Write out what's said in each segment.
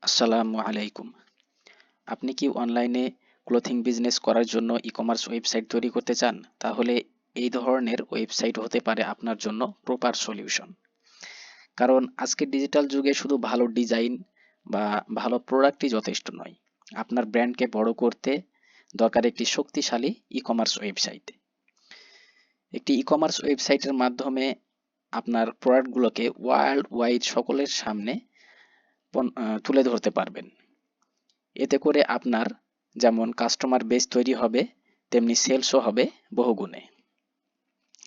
আসসালামু আলাইকুম। আপনি কি অনলাইনে ক্লোথিং বিজনেস করার জন্য ই-কমার্স ওয়েবসাইট তৈরি করতে চান? তাহলে এই ধরনের ওয়েবসাইট হতে পারে আপনার জন্য প্রপার সলিউশন। কারণ আজকের ডিজিটাল যুগে শুধু ভালো ডিজাইন বা ভালো প্রোডাক্টই যথেষ্ট নয়। আপনার ব্র্যান্ডকে বড় করতে দরকার একটি শক্তিশালী ই-কমার্স ওয়েবসাইট। একটি ই-কমার্স ওয়েবসাইটের মাধ্যমে আপনার প্রোডাক্টগুলোকে ওয়ার্ল্ড ওয়াইড সকলের সামনে তুলে ধরতে পারবেন। এতে করে আপনার যেমন কাস্টমার বেস তৈরি হবে, তেমনি সেলসও হবে বহুগুণে।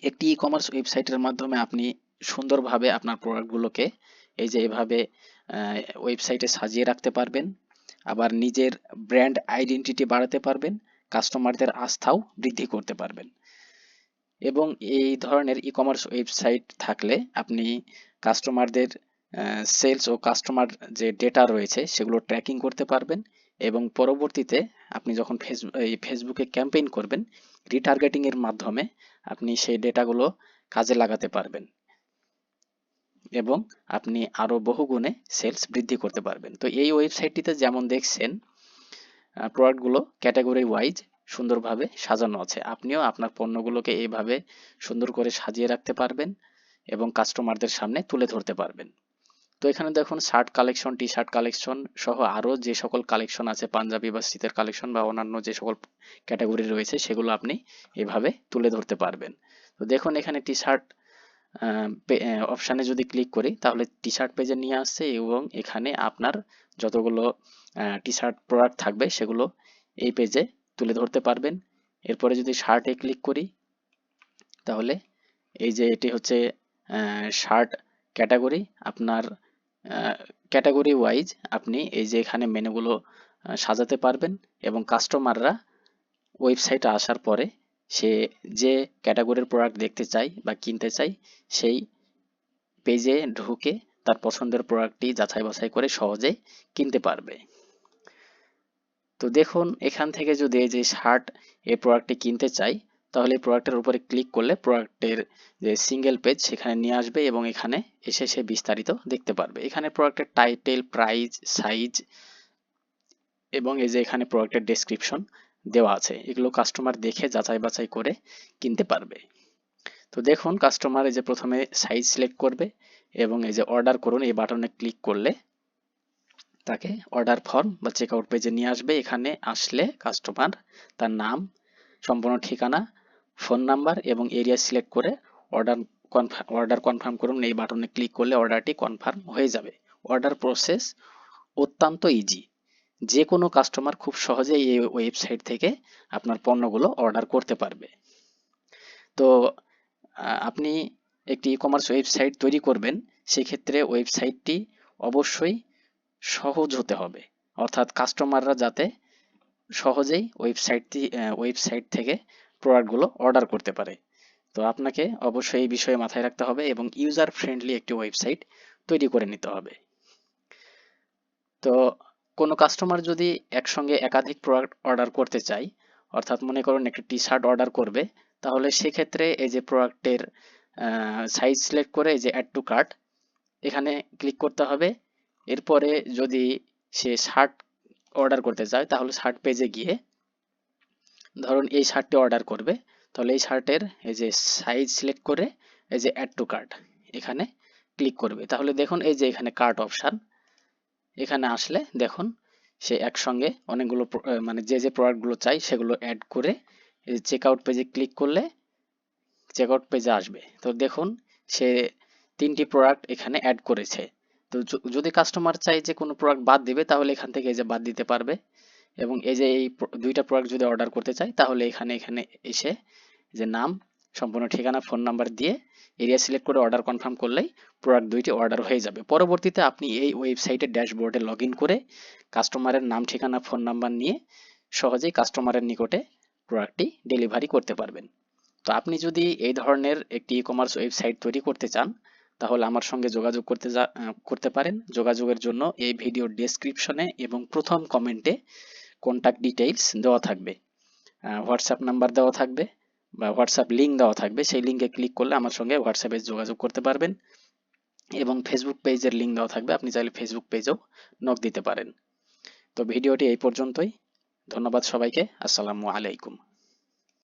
একটি ই-কমার্স ওয়েবসাইটের মাধ্যমে আপনি সুন্দরভাবে আপনার প্রোডাক্টগুলোকে এই যে এভাবে ওয়েবসাইটে সাজিয়ে রাখতে পারবেন, আবার নিজের ব্র্যান্ড আইডেন্টিটি বাড়াতে পারবেন, কাস্টমারদের আস্থাও বৃদ্ধি করতে পারবেন। এবং এই ধরনের ই-কমার্স ওয়েবসাইট থাকলে আপনি কাস্টমারদের সেলস ও কাস্টমার যে ডেটা রয়েছে সেগুলো ট্র্যাকিং করতে পারবেন এবং পরবর্তীতে আপনি যখন ফেসবুকে ক্যাম্পেইন করবেন, রিটার্গেটিং এর মাধ্যমে আপনি সেই ডেটাগুলো কাজে লাগাতে পারবেন এবং আপনি আরো বহুগুণে সেলস বৃদ্ধি করতে পারবেন। তো এই ওয়েবসাইটটিতে যেমন দেখছেন প্রোডাক্টগুলো ক্যাটাগরি ওয়াইজ সুন্দরভাবে সাজানো আছে। আপনিও আপনার পণ্যগুলোকে এইভাবে সুন্দর করে সাজিয়ে রাখতে পারবেন এবং কাস্টমারদের সামনে তুলে ধরতে পারবেন। তো এখানে দেখুন shirt collection, T shirt collection সহ আরো যে সকল কালেকশন আছে, পাঞ্জাবি বা শীতের কালেকশন বা অন্যান্য যে সকল ক্যাটাগরি রয়েছে সেগুলো আপনি এভাবে তুলে ধরতে পারবেন। তো দেখুন এখানে টি শার্ট অপশানে যদি ক্লিক করি তাহলে টি শার্ট পেজে নিয়ে আসছে এবং এখানে আপনার যতগুলো টি শার্ট প্রোডাক্ট থাকবে সেগুলো এই পেজে তুলে ধরতে পারবেন। এরপরে যদি শার্টে ক্লিক করি তাহলে এই যে এটি হচ্ছে শার্ট ক্যাটাগরি। আপনার ক্যাটাগরি ওয়াইজ আপনি এই যে এখানে মেনুগুলো সাজাতে পারবেন এবং কাস্টমাররা ওয়েবসাইটে আসার পরে সে যে ক্যাটাগরির প্রোডাক্ট দেখতে চায় বা কিনতে চায় সেই পেজে ঢুকে তার পছন্দের প্রোডাক্টটি যাচাই বাছাই করে সহজেই কিনতে পারবে। তো দেখুন এখান থেকে যদি এই যে শার্ট এই প্রোডাক্টটি কিনতে চাই তাহলে এই প্রোডাক্টের উপরে ক্লিক করলে প্রোডাক্টের যে সিঙ্গেল পেজ সেখানে নিয়ে আসবে এবং এখানে এসে সে বিস্তারিত দেখতে পারবে। এখানে প্রোডাক্টের টাইটেল, প্রাইস, সাইজ এবং এই যে এখানে প্রোডাক্টের ডেসক্রিপশন দেওয়া আছে। এগুলো কাস্টমার দেখে যাচাই বাছাই করে কিনতে পারবে। তো দেখুন কাস্টমার এই যে প্রথমে সাইজ সিলেক্ট করবে এবং এই যে অর্ডার করুন এই বাটনে ক্লিক করলে তাকে অর্ডার ফর্ম বা চেকআউট পেজে নিয়ে আসবে। এখানে আসলে কাস্টমার তার নাম, সম্পূর্ণ ঠিকানা, ফোন নাম্বার এবং এরিয়া সিলেক্ট করে অর্ডার কনফার্ম করুন এই বাটনে ক্লিক করলে অর্ডারটি কনফার্ম হয়ে যাবে। অর্ডার প্রসেস অত্যন্ত ইজি। যে কোনো কাস্টমার খুব সহজেই এই ওয়েবসাইট থেকে আপনার পণ্যগুলো অর্ডার করতে পারবে। তো আপনি একটি ই-কমার্স ওয়েবসাইট তৈরি করবেন, সেক্ষেত্রে ওয়েবসাইটটি অবশ্যই সহজ হতে হবে, অর্থাৎ কাস্টমাররা যাতে সহজেই ওয়েবসাইট থেকে প্রোডাক্টগুলো অর্ডার করতে পারে। তো আপনাকে অবশ্যই এই বিষয়ে মাথায় রাখতে হবে এবং ইউজার ফ্রেন্ডলি একটি ওয়েবসাইট তৈরি করে নিতে হবে। তো কোনো কাস্টমার যদি একসঙ্গে একাধিক প্রোডাক্ট অর্ডার করতে চায়, অর্থাৎ মনে করুন একটা টি শার্ট অর্ডার করবে, তাহলে সেক্ষেত্রে এই যে প্রোডাক্টের সাইজ সিলেক্ট করে এই যে অ্যাড টু কার্ট এখানে ক্লিক করতে হবে। এরপরে যদি সে শার্ট অর্ডার করতে চায় তাহলে শার্ট পেজে গিয়ে ধরুন এই শার্টটি অর্ডার করবে, তাহলে এই শার্টের এই যে সাইজ সিলেক্ট করে এই যে অ্যাড টু কার্ট এখানে ক্লিক করবে। তাহলে দেখুন এই যে এখানে কার্ট অপশান, এখানে আসলে দেখুন সে একসঙ্গে অনেকগুলো মানে যে প্রোডাক্টগুলো চাই সেগুলো অ্যাড করে এই চেক আউট পেজে ক্লিক করলে চেক আউট পেজে আসবে। তো দেখুন সে 3টি প্রোডাক্ট এখানে অ্যাড করেছে। তো যদি কাস্টমার চাই যে কোনো প্রোডাক্ট বাদ দিবে তাহলে এখান থেকে এই যে বাদ দিতে পারবে এবং এই যে এই 2টা প্রোডাক্ট যদি অর্ডার করতে চাই তাহলে এখানে এসে যে নাম, সম্পূর্ণ ঠিকানা, ফোন নাম্বার দিয়ে এরিয়া সিলেক্ট করে অর্ডার কনফার্ম করলেই প্রোডাক্ট 2টি অর্ডার হয়ে যাবে। পরবর্তীতে আপনি এই ওয়েবসাইটের ড্যাশবোর্ডে লগ ইন করে কাস্টমারের নাম, ঠিকানা, ফোন নাম্বার নিয়ে সহজেই কাস্টমারের নিকটে প্রোডাক্টটি ডেলিভারি করতে পারবেন। তো আপনি যদি এই ধরনের একটি ই-কমার্স ওয়েবসাইট তৈরি করতে চান তাহলে আমার সঙ্গে যোগাযোগ করতে পারেন। যোগাযোগের জন্য এই ভিডিওর ডেসক্রিপশনে এবং প্রথম কমেন্টে কন্টাক্ট ডিটেইলস দেওয়া থাকবে, হোয়াটসঅ্যাপ নাম্বার দেওয়া থাকবে বা হোয়াটসঅ্যাপ লিঙ্ক দেওয়া থাকবে। সেই লিঙ্কে ক্লিক করলে আমার সঙ্গে হোয়াটসঅ্যাপে যোগাযোগ করতে পারবেন এবং ফেসবুক পেজের লিঙ্ক দেওয়া থাকবে, আপনি চাইলে ফেসবুক পেজেও নক দিতে পারেন। তো ভিডিওটি এই পর্যন্তই। ধন্যবাদ সবাইকে। আসসালামু আলাইকুম।